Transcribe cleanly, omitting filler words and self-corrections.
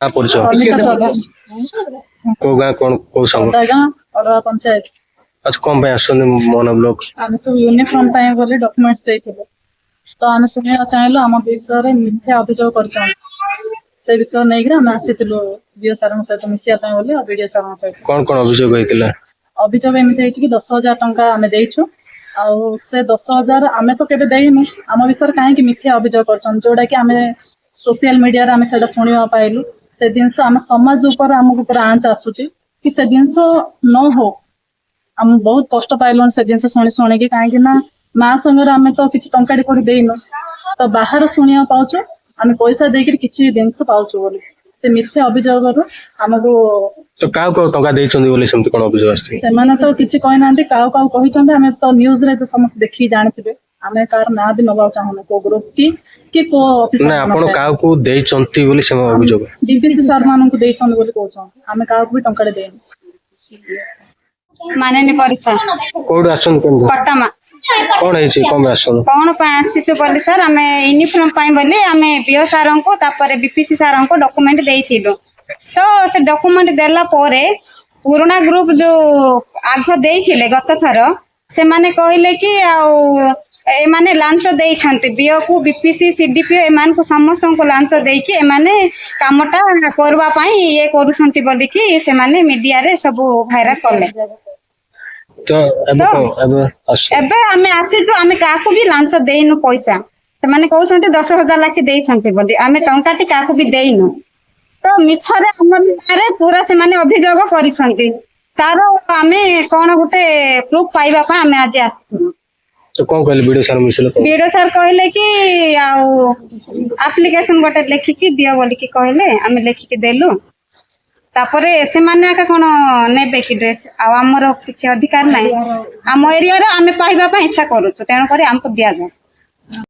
परिचय को गाँ कौन को संग अरवा पंचायत अच्छा कौन पे आसने मोन ब्लॉक आम सब यूनिफॉर्म बोली डॉक्यूमेंट्स देथिले तो आम सुनिया चाहिए आम विषय मिथ्या अभियोग कर से विषय नहीं आम आसीलु बीओ सार सहित मिसाई बोली बीडीओ सार सहित कौन कौन अभियोग होता अभियोग एमती कि 10,000 टंका आम देचु आउ से 10,000 आम तो केबे देइनु आम विषय कहीं मिथ्या अभियोग कर जोड़ा कि आम सोशल मीडिया आम से शुणा पाइलु से जिनस आम समाज उपर आमको पूरा आंच आसूची कि से जिनस न हो आम बहुत कष्ट पाइलु से जिनस शुणी शुणी कहीं माँ संगे आम तो किसी टंका कोई देनु तो बाहर शुणा पाचु आम पैसा देकर किसी जिनस पाचु बोली से मिथ्या अभियोग आमको तो क्या टंका देइछन्ती बोली सेमती कोन अभियोग आछि सेमाने तो किसी कहि नांती काउ काउ कहिसंते आमे तो न्यूज रे तो समस्त देखि जानथिबे आमे कार ना भी नबा चाहनु को ग्रुप की को ऑफिसर ना आपण काउ को देइछन्ती बोली सेम अभियोग डीपीसी सर मानन को देइछन बोली कहछन आमे काउ को भी टंका देन माने नि परिसा कोड आछन कोन पट्टामा कोन है छी कोन आछन कोन पाए आसी बोली सर आमे यूनिफॉर्म पाए बोली आमे बीओ सारन को तापर बीपीसी सारन को डॉक्यूमेंट देइथिलु तो से डॉक्यूमेंट देला परे पुराना ग्रुप जो आग देइथिले गत थर से माने कहले कि ए माने लांच देइछन्ते बीओ को बीपीसी सीडीपीओ ए मान को समस्त को लांच देई कि ए माने कामटा करबा पई ये करूछन्ती बोली कि से माने मीडिया रे सब भाइरल करले तो एबे हमें आसी जो हमें काको भी लांच देइनु पैसा से माने कहउछन्ते 10,000 लाख देइछन्ते बोली हमें टंकाटी काको भी देइनु तो मिछरे हमर गारे पूरा से माने अभियोग करिसन्ती तारो हमें कोन गुटे प्रूफ पाइबा पा हमें आज आसी तो कौन कहले वीडियो सर मिसले वीडियो सर कहले कि एप्लीकेशन गोटे लेखि कि दियो बोली कि कहले हमें लेखि कि देलु तापरे से माने आका कोन नेबे कि ड्रेस आ हमर किछि अधिकार नै हम एरिया रे हमें पाइबा पा इच्छा करूछु तेन करे हमको दिया जाय